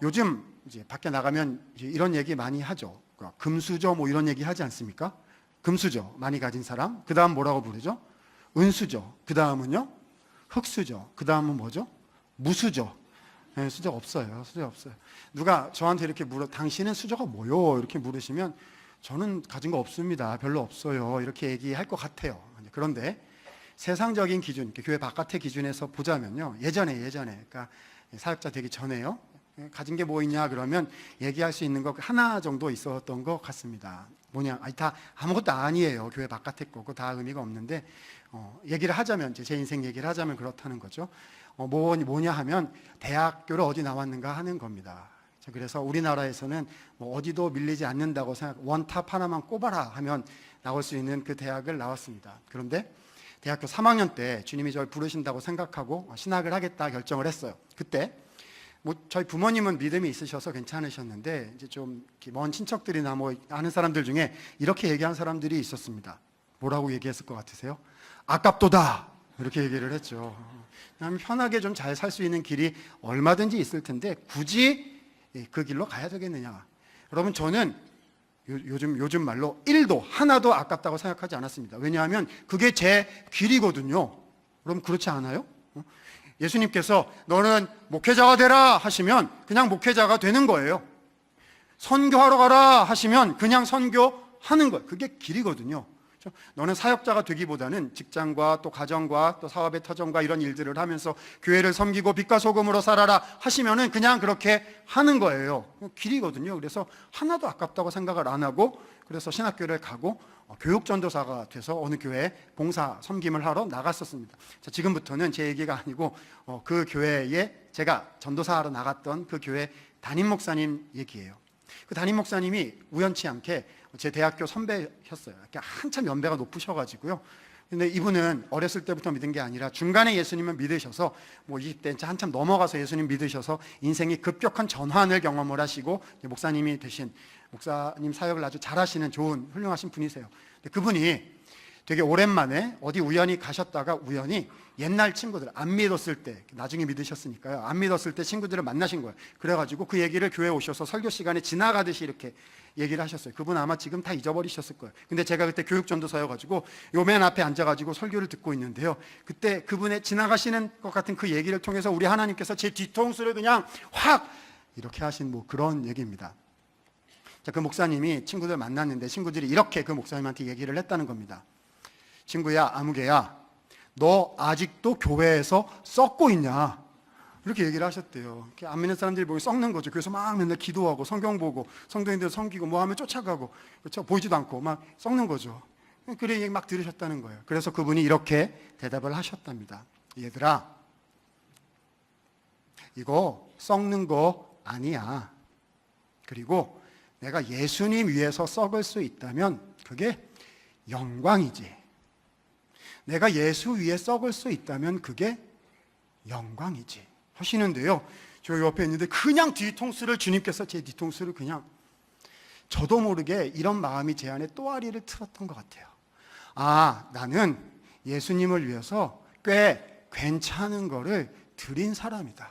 S1: 요즘 이제 밖에 나가면 이제 이런 얘기 많이 하죠. 금수저 뭐 이런 얘기 하지 않습니까? 금수저 많이 가진 사람. 그 다음 뭐라고 부르죠? 은수저. 그 다음은요? 흑수저. 그 다음은 뭐죠? 무수저. 네, 수저 없어요. 수저 없어요. 누가 저한테 이렇게 당신은 수저가 뭐요? 이렇게 물으시면 저는 가진 거 없습니다. 별로 없어요. 이렇게 얘기할 것 같아요. 그런데 세상적인 기준, 교회 바깥의 기준에서 보자면요, 예전에 그러니까 사역자 되기 전에요, 가진 게 뭐 있냐 그러면 얘기할 수 있는 거 하나 정도 있었던 것 같습니다. 뭐냐? 다 아무것도 아니에요. 교회 바깥의 거고 다 의미가 없는데, 얘기를 하자면, 제 인생 얘기를 하자면 그렇다는 거죠. 뭐냐 하면 대학교를 어디 나왔는가 하는 겁니다. 그래서 우리나라에서는 뭐 어디도 밀리지 않는다고 원탑 하나만 꼽아라 하면 나올 수 있는 그 대학을 나왔습니다. 그런데 대학교 3학년 때 주님이 저를 부르신다고 생각하고 신학을 하겠다 결정을 했어요. 그때 뭐 저희 부모님은 믿음이 있으셔서 괜찮으셨는데 이제 좀 먼 친척들이나 뭐 아는 사람들 중에 이렇게 얘기한 사람들이 있었습니다. 뭐라고 얘기했을 것 같으세요? 아깝도다, 이렇게 얘기를 했죠. 그냥 편하게 좀 잘 살 수 있는 길이 얼마든지 있을 텐데 굳이 그 길로 가야 되겠느냐. 여러분, 저는 요즘 말로 1도 하나도 아깝다고 생각하지 않았습니다. 왜냐하면 그게 제 길이거든요. 여러분, 그렇지 않아요? 예수님께서 너는 목회자가 되라 하시면 그냥 목회자가 되는 거예요. 선교하러 가라 하시면 그냥 선교하는 거예요. 그게 길이거든요. 너는 사역자가 되기보다는 직장과 또 가정과 또 사업의 터전과 이런 일들을 하면서 교회를 섬기고 빛과 소금으로 살아라 하시면은 그냥 그렇게 하는 거예요. 길이거든요. 그래서 하나도 아깝다고 생각을 안 하고, 그래서 신학교를 가고 교육전도사가 돼서 어느 교회에 봉사 섬김을 하러 나갔었습니다. 자, 지금부터는 제 얘기가 아니고 그 교회에 제가 전도사하러 나갔던 그 교회 담임 목사님 얘기예요. 그 담임 목사님이 우연치 않게 제 대학교 선배셨어요. 한참 연배가 높으셔가지고요. 근데 이분은 어렸을 때부터 믿은 게 아니라 중간에 예수님을 믿으셔서 20대 한참 넘어가서 예수님 믿으셔서 인생이 급격한 전환을 경험을 하시고 목사님이 되신, 목사님 사역을 아주 잘하시는 좋은 훌륭하신 분이세요. 근데 그분이 되게 오랜만에 어디 우연히 가셨다가 우연히 옛날 친구들, 안 믿었을 때, 나중에 믿으셨으니까요, 안 믿었을 때 친구들을 만나신 거예요. 그래가지고 그 얘기를 교회에 오셔서 설교 시간에 지나가듯이 이렇게 얘기를 하셨어요. 그분 아마 지금 다 잊어버리셨을 거예요. 근데 제가 그때 교육전도사여가지고 요 맨 앞에 앉아가지고 설교를 듣고 있는데요, 그때 그분의 지나가시는 것 같은 그 얘기를 통해서 우리 하나님께서 제 뒤통수를 그냥 확 이렇게 하신 그런 얘기입니다. 자, 그 목사님이 친구들 만났는데 친구들이 이렇게 그 목사님한테 얘기를 했다는 겁니다. 친구야, 아무개야, 너 아직도 교회에서 썩고 있냐? 이렇게 얘기를 하셨대요. 이렇게 안 믿는 사람들이 보면 썩는 거죠. 그래서 막 맨날 기도하고 성경 보고 성도인들 섬기고 뭐 하면 쫓아가고, 그렇죠? 보이지도 않고 막 썩는 거죠. 그래 얘기 막 들으셨다는 거예요. 그래서 그분이 이렇게 대답을 하셨답니다. 얘들아, 이거 썩는 거 아니야. 그리고 내가 예수님 위해서 썩을 수 있다면 그게 영광이지. 내가 예수 위에 썩을 수 있다면 그게 영광이지 하시는데요, 저 옆에 있는데 그냥 뒤통수를, 주님께서 제 뒤통수를 그냥, 저도 모르게 이런 마음이 제 안에 또아리를 틀었던 것 같아요. 아, 나는 예수님을 위해서 꽤 괜찮은 거를 드린 사람이다.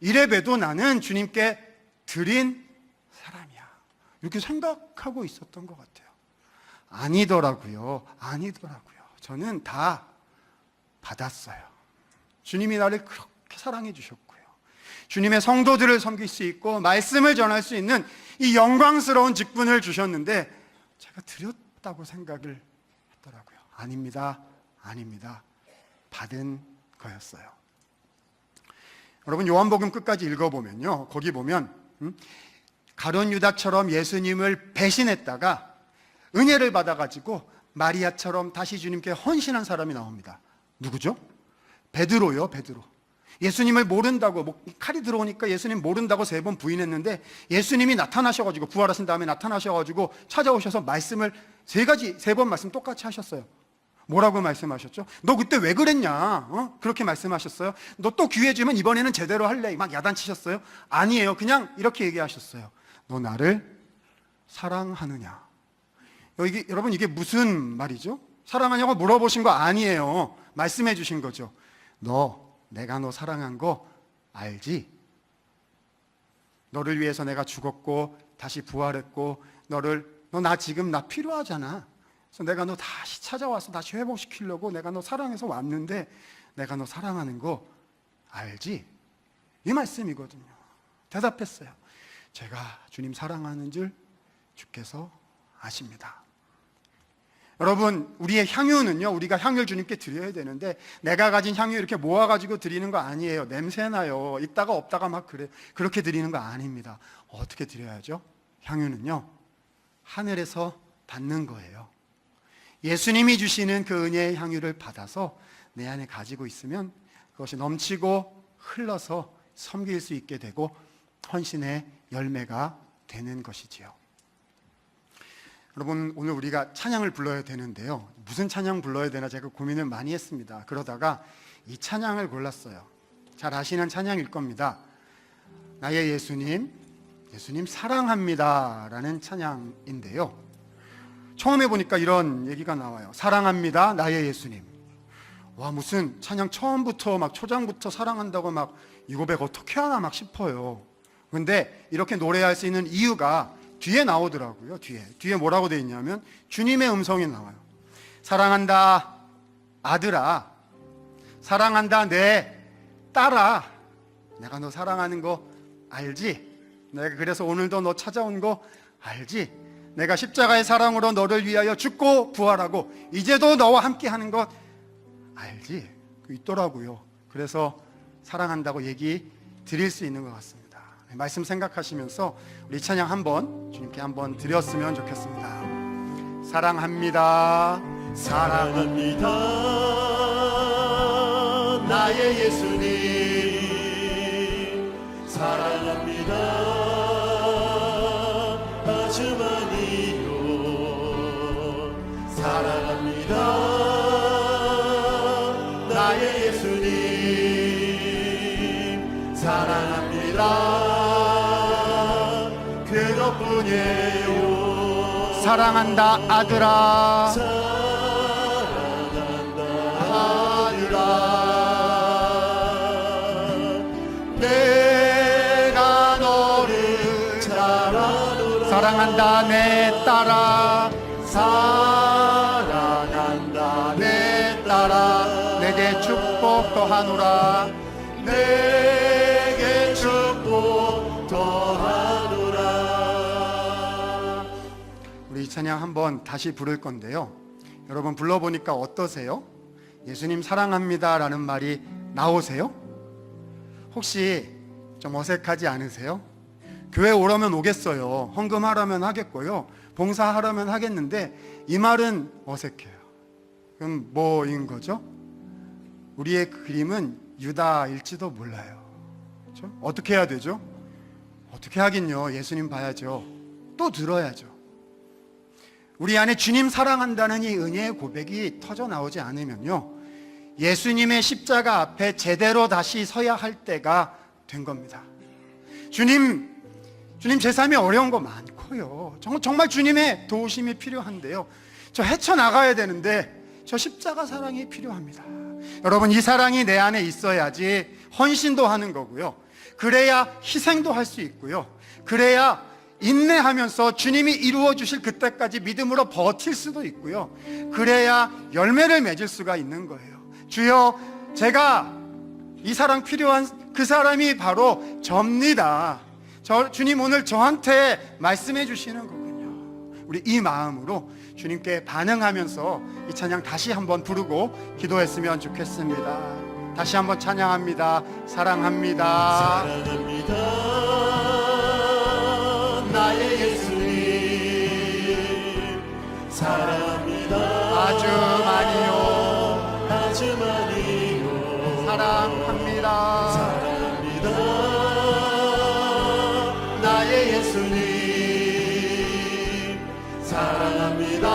S1: 이래봬도 나는 주님께 드린 사람이야. 이렇게 생각하고 있었던 것 같아요. 아니더라고요. 저는 다 받았어요. 주님이 나를 그렇게 사랑해 주셨고요, 주님의 성도들을 섬길 수 있고 말씀을 전할 수 있는 이 영광스러운 직분을 주셨는데 제가 드렸다고 생각을 했더라고요. 아닙니다. 받은 거였어요. 여러분, 요한복음 끝까지 읽어보면요, 거기 보면 가룟 유다처럼 예수님을 배신했다가 은혜를 받아가지고 마리아처럼 다시 주님께 헌신한 사람이 나옵니다. 누구죠? 베드로요. 베드로. 예수님을 모른다고, 칼이 들어오니까 예수님 모른다고 3번 부인했는데 예수님이 나타나셔가지고, 부활하신 다음에 나타나셔가지고 찾아오셔서 말씀을 3번 말씀 똑같이 하셨어요. 뭐라고 말씀하셨죠? 너 그때 왜 그랬냐? 그렇게 말씀하셨어요. 너 또 기회 주면 이번에는 제대로 할래? 막 야단치셨어요? 아니에요. 그냥 이렇게 얘기하셨어요. 너 나를 사랑하느냐? 여러분, 이게 무슨 말이죠? 사랑하냐고 물어보신 거 아니에요. 말씀해 주신 거죠. 내가 너 사랑한 거 알지? 너를 위해서 내가 죽었고 다시 부활했고, 너 지금 나 필요하잖아. 그래서 내가 너 다시 찾아와서 다시 회복시키려고 내가 너 사랑해서 왔는데 내가 너 사랑하는 거 알지? 이 말씀이거든요. 대답했어요. 제가 주님 사랑하는 줄 주께서 아십니다. 여러분, 우리의 향유는요, 우리가 향유를 주님께 드려야 되는데 내가 가진 향유 이렇게 모아가지고 드리는 거 아니에요. 냄새나요. 있다가 없다가 막 그렇게 드리는 거 아닙니다. 어떻게 드려야죠? 향유는요, 하늘에서 받는 거예요. 예수님이 주시는 그 은혜의 향유를 받아서 내 안에 가지고 있으면 그것이 넘치고 흘러서 섬길 수 있게 되고 헌신의 열매가 되는 것이지요. 여러분, 오늘 우리가 찬양을 불러야 되는데요, 무슨 찬양 불러야 되나 제가 고민을 많이 했습니다. 그러다가 이 찬양을 골랐어요. 잘 아시는 찬양일 겁니다. 나의 예수님 사랑합니다 라는 찬양인데요, 처음에 보니까 이런 얘기가 나와요. 사랑합니다, 나의 예수님. 와, 무슨 찬양 처음부터 막 초장부터 사랑한다고 막 이 고백 어떻게 하나 막 싶어요. 근데 이렇게 노래할 수 있는 이유가 뒤에 나오더라고요. 뒤에 뭐라고 되어 있냐면 주님의 음성이 나와요. 사랑한다 아들아, 사랑한다 내 딸아, 내가 너 사랑하는 거 알지? 내가 그래서 오늘도 너 찾아온 거 알지? 내가 십자가의 사랑으로 너를 위하여 죽고 부활하고 이제도 너와 함께 하는 것 알지? 있더라고요. 그래서 사랑한다고 얘기 드릴 수 있는 것 같습니다. 말씀 생각하시면서 우리 찬양 한번 주님께 한번 드렸으면 좋겠습니다. 사랑합니다.
S2: 사랑합니다. 나의 예수님 사랑합니다. 아주 많이요. 사랑합니다. 나의 예수님 사랑합니다. 그것뿐이에요.
S1: 사랑한다 아들아,
S2: 내가 너를 잘하노라.
S1: 사랑한다 내 딸아,
S2: 사랑한다 내 딸아.
S1: 내게 축복 더하노라.
S2: 내게 축복 더하노라.
S1: 우리 이 찬양 한번 다시 부를 건데요, 여러분 불러보니까 어떠세요? 예수님 사랑합니다 라는 말이 나오세요? 혹시 좀 어색하지 않으세요? 교회 오라면 오겠어요. 헌금하라면 하겠고요. 봉사하라면 하겠는데 이 말은 어색해요. 그럼 뭐인 거죠? 우리의 그림은 유다일지도 몰라요. 그렇죠? 어떻게 해야 되죠? 어떻게 하긴요. 예수님 봐야죠. 또 들어야죠. 우리 안에 주님 사랑한다는 이 은혜의 고백이 터져 나오지 않으면요, 예수님의 십자가 앞에 제대로 다시 서야 할 때가 된 겁니다. 주님 제 삶에 어려운 거 많고요. 정말 주님의 도우심이 필요한데요, 저 헤쳐나가야 되는데 저 십자가 사랑이 필요합니다. 여러분, 이 사랑이 내 안에 있어야지 헌신도 하는 거고요, 그래야 희생도 할 수 있고요, 그래야 인내하면서 주님이 이루어 주실 그때까지 믿음으로 버틸 수도 있고요, 그래야 열매를 맺을 수가 있는 거예요. 주여, 제가 이 사랑 필요한 그 사람이 바로 접니다. 주님 오늘 저한테 말씀해 주시는 거군요. 우리 이 마음으로 주님께 반응하면서 이 찬양 다시 한번 부르고 기도했으면 좋겠습니다. 다시 한번 찬양합니다. 사랑합니다.
S2: 사랑합니다. 나의 예수님 사랑합니다.
S1: 아주 많이요.
S2: 아주 많이요.
S1: 사랑합니다.
S2: 사랑합니다. 나의 예수님 사랑합니다.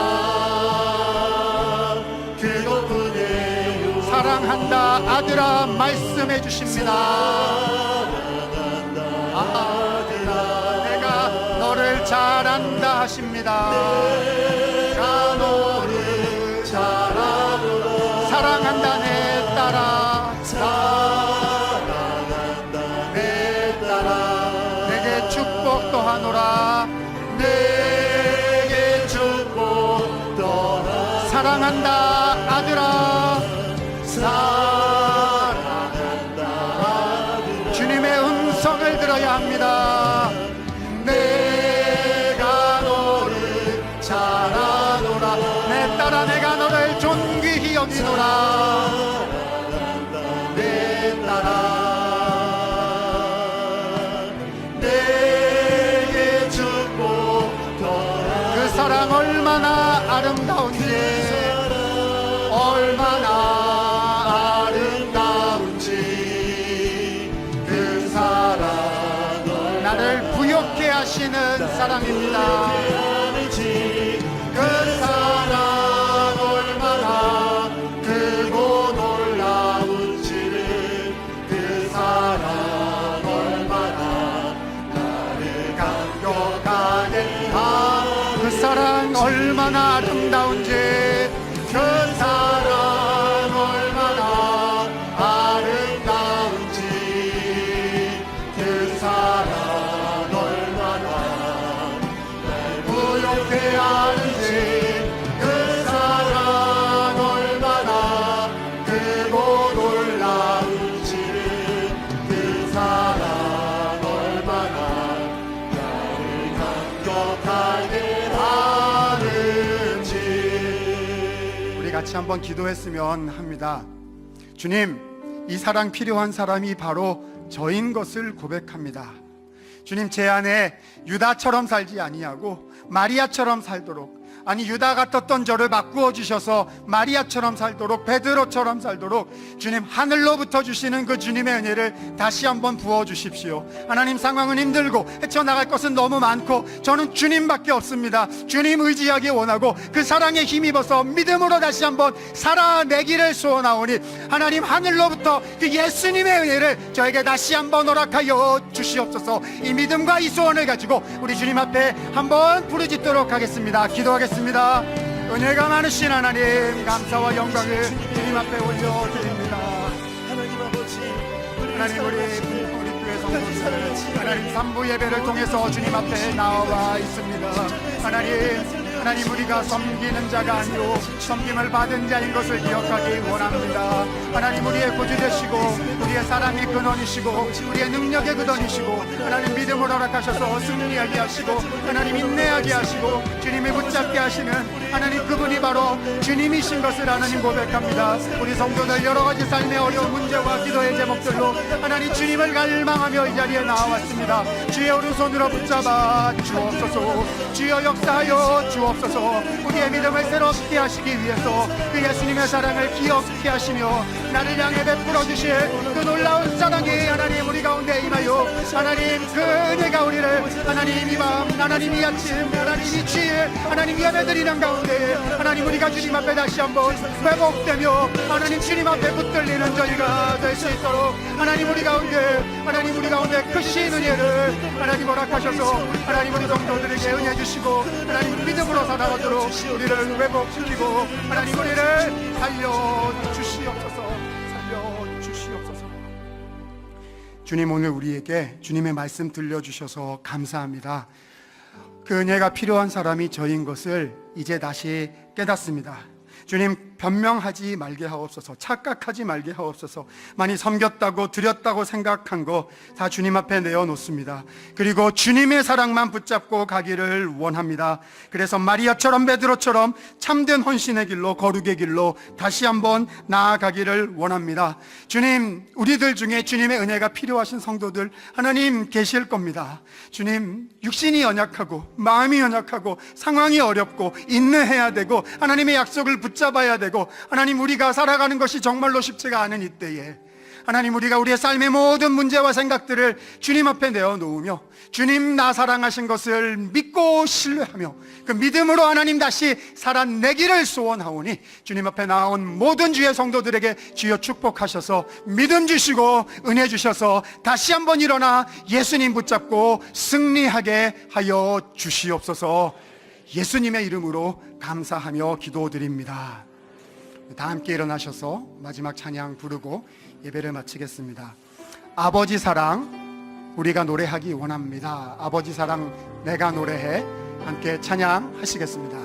S2: 그것뿐이에요.
S1: 사랑한다 아들아 말씀해 주십니다. 아들아 내가 너를 잘한다 하십니다.
S2: 내가 너를 잘하노라.
S1: 사랑한다 내 딸아,
S2: 사랑한다 내 딸아.
S1: 내게 축복도 하노라.
S2: 내게 축복 떠나.
S1: 사랑한다 아들아,
S2: 사랑한다 아들아.
S1: 주님의 음성을 들어야 합니다.
S2: 내가 너를 잘하노라.
S1: 내 딸아 내가 너를 존귀히 여기노라.
S2: 사랑한다 내 딸아. 내게 축복 떠나.
S1: 그 사랑 얼마나 아름다운지,
S2: 얼마나 아름다운지. 그 사랑
S1: 나를 부욕해 하시는 사랑입니다.
S2: 그 사랑 얼마나 크고 놀라운지를. 그 사랑 얼마나 나를 감격하게 하는.
S1: 그 사랑 얼마나 아름다운지,
S2: 그 사랑 얼마나 아름다운지. 그 사랑
S1: 한번 기도했으면 합니다. 주님, 이 사랑 필요한 사람이 바로 저인 것을 고백합니다. 주님, 제 안에 유다처럼 살지 아니하고 마리아처럼 살도록, 아니 유다가 떴던 저를 바꾸어 주셔서 마리아처럼 살도록, 베드로처럼 살도록 주님, 하늘로부터 주시는 그 주님의 은혜를 다시 한번 부어 주십시오. 하나님, 상황은 힘들고 헤쳐나갈 것은 너무 많고 저는 주님밖에 없습니다. 주님 의지하기 원하고 그 사랑에 힘입어서 믿음으로 다시 한번 살아내기를 소원하오니 하나님, 하늘로부터 그 예수님의 은혜를 저에게 다시 한번 허락하여 주시옵소서. 이 믿음과 이 소원을 가지고 우리 주님 앞에 한번 부르짖도록 하겠습니다. 기도하겠습니다. 은혜가 많으신 하나님, 감사와 영광을 주님 앞에 올려드립니다.
S2: 하나님 아버지,
S1: 하나님, 우리 교회 성도들 하나님 3부 예배를 통해서 주님 앞에 나와 있습니다. 하나님, 우리가 섬기는 자가 아니오 섬김을 받은 자인 것을 기억하기 원합니다. 하나님, 우리의 구주 되시고 우리의 사랑의 근원이시고 우리의 능력의 근원이시고 하나님, 믿음을 허락하셔서 승리하게 하시고 하나님, 인내하게 하시고 주님이 붙잡게 하시는 하나님, 그분이 바로 주님이신 것을 하나님 고백합니다. 우리 성도들 여러 가지 삶의 어려운 문제와 기도의 제목들로 하나님, 주님을 갈망하며 이 자리에 나왔습니다. 주의 오른손으로 붙잡아 주옵소서. 주여 역사하여 주옵소서. 우리의 믿음을 새롭게 하시기 위해서 그 예수님의 사랑을 기억케 하시며 나를 향해 베풀어 주실 그 놀라운 사랑이 하나님 우리 가운데 임하여 하나님, 그 은혜가 우리를 하나님 이 밤, 하나님 이 아침, 하나님 이 주일 하나님 예배드리는 가운데 하나님, 우리가 주님 앞에 다시 한번 회복되며 하나님 주님 앞에 붙들리는 저희가 될 수 있도록 하나님, 우리 가운데 크신 은혜를 하나님 허락하셔서 하나님, 우리 성도들에게 은혜 주시고 하나님, 믿음으로 살아가도록 우리를 회복시키고 하나님, 우리를 살려주시옵소서. 주님, 오늘 우리에게 주님의 말씀 들려주셔서 감사합니다. 그 은혜가 필요한 사람이 저인 것을 이제 다시 깨닫습니다. 주님, 변명하지 말게 하옵소서. 착각하지 말게 하옵소서. 많이 섬겼다고 드렸다고 생각한 거 다 주님 앞에 내어놓습니다. 그리고 주님의 사랑만 붙잡고 가기를 원합니다. 그래서 마리아처럼 베드로처럼 참된 헌신의 길로, 거룩의 길로 다시 한번 나아가기를 원합니다. 주님, 우리들 중에 주님의 은혜가 필요하신 성도들 하나님 계실 겁니다. 주님, 육신이 연약하고 마음이 연약하고 상황이 어렵고 인내해야 되고 하나님의 약속을 붙잡아야 되고 하나님, 우리가 살아가는 것이 정말로 쉽지가 않은 이때에 하나님, 우리가 우리의 삶의 모든 문제와 생각들을 주님 앞에 내어놓으며 주님, 나 사랑하신 것을 믿고 신뢰하며 그 믿음으로 하나님 다시 살아내기를 소원하오니 주님 앞에 나온 모든 주의 성도들에게 주여 축복하셔서 믿음 주시고 은혜 주셔서 다시 한번 일어나 예수님 붙잡고 승리하게 하여 주시옵소서. 예수님의 이름으로 감사하며 기도드립니다. 다 함께 일어나셔서 마지막 찬양 부르고 예배를 마치겠습니다. 아버지 사랑 우리가 노래하기 원합니다. 아버지 사랑 내가 노래해. 함께 찬양하시겠습니다.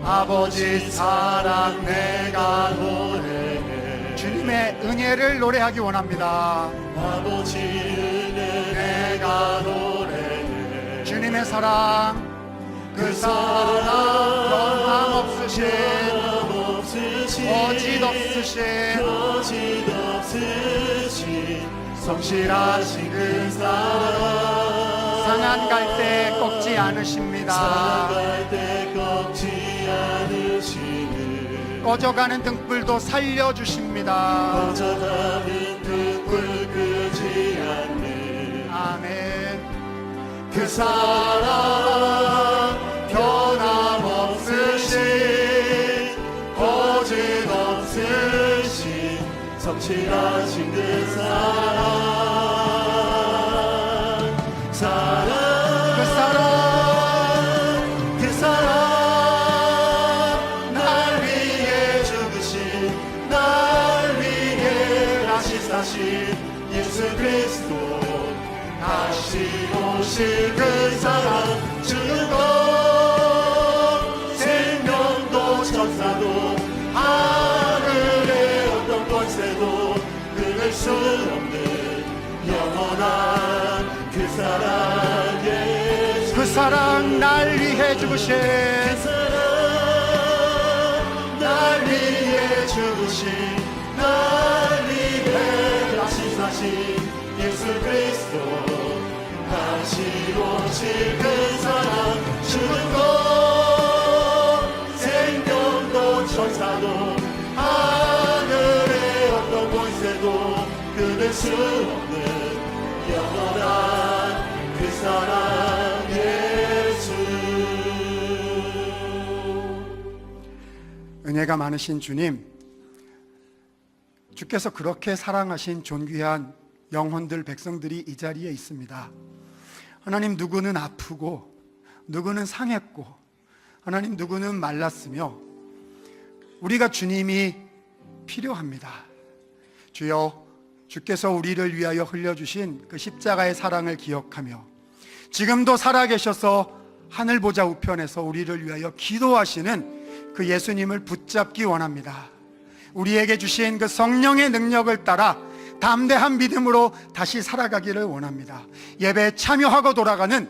S2: 아버지 사랑 내가 노래해.
S1: 주님의 은혜를 노래하기 원합니다.
S2: 아버지 은혜 내가 노래해.
S1: 주님의 사랑, 그 사랑 변함없으신 거짓 없으신 성실하신 그 사랑, 상한 갈 때 꺾지 않으십니다. 꺼져가는 등불도 살려주십니다.
S2: 꺼져가는 등불 끄지 않는
S1: 아멘.
S2: 그 사랑 변함없으신 거짓 없으신 성실하신 그 사랑 그 사랑 날 위해 죽으신 날 위해 다시 사신 예수 그리스도 다시 오실 그 사랑 죽고 생명도 천사도 하늘의 어떤 권세도 끊을 수 없는 영원한 그 사랑 예수
S1: 그 사랑 날 위해 죽으신
S2: 그 사랑 날 위해 죽으신 날 위해 다시 사신 예수 그리스도 다시 오실 그 사랑 죽음도 생명도 천사도 하늘의 어떤 권세도 끊을 수 없는 영원한 그 사랑 예수.
S1: 은혜가 많으신 주님, 주께서 그렇게 사랑하신 존귀한 영혼들, 백성들이 이 자리에 있습니다. 하나님, 누구는 아프고 누구는 상했고 하나님, 누구는 말랐으며 우리가 주님이 필요합니다. 주여, 주께서 우리를 위하여 흘려주신 그 십자가의 사랑을 기억하며 지금도 살아계셔서 하늘 보좌 우편에서 우리를 위하여 기도하시는 그 예수님을 붙잡기 원합니다. 우리에게 주신 그 성령의 능력을 따라 담대한 믿음으로 다시 살아가기를 원합니다. 예배에 참여하고 돌아가는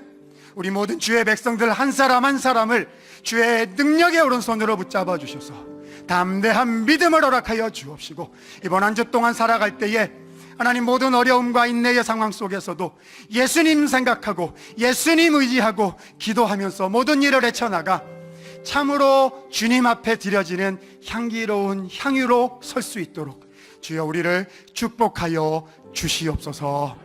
S1: 우리 모든 주의 백성들 한 사람 한 사람을 주의 능력의 오른손으로 붙잡아 주셔서 담대한 믿음을 허락하여 주옵시고, 이번 한 주 동안 살아갈 때에 하나님, 모든 어려움과 인내의 상황 속에서도 예수님 생각하고 예수님 의지하고 기도하면서 모든 일을 헤쳐나가 참으로 주님 앞에 드려지는 향기로운 향유로 설 수 있도록 주여 우리를 축복하여 주시옵소서.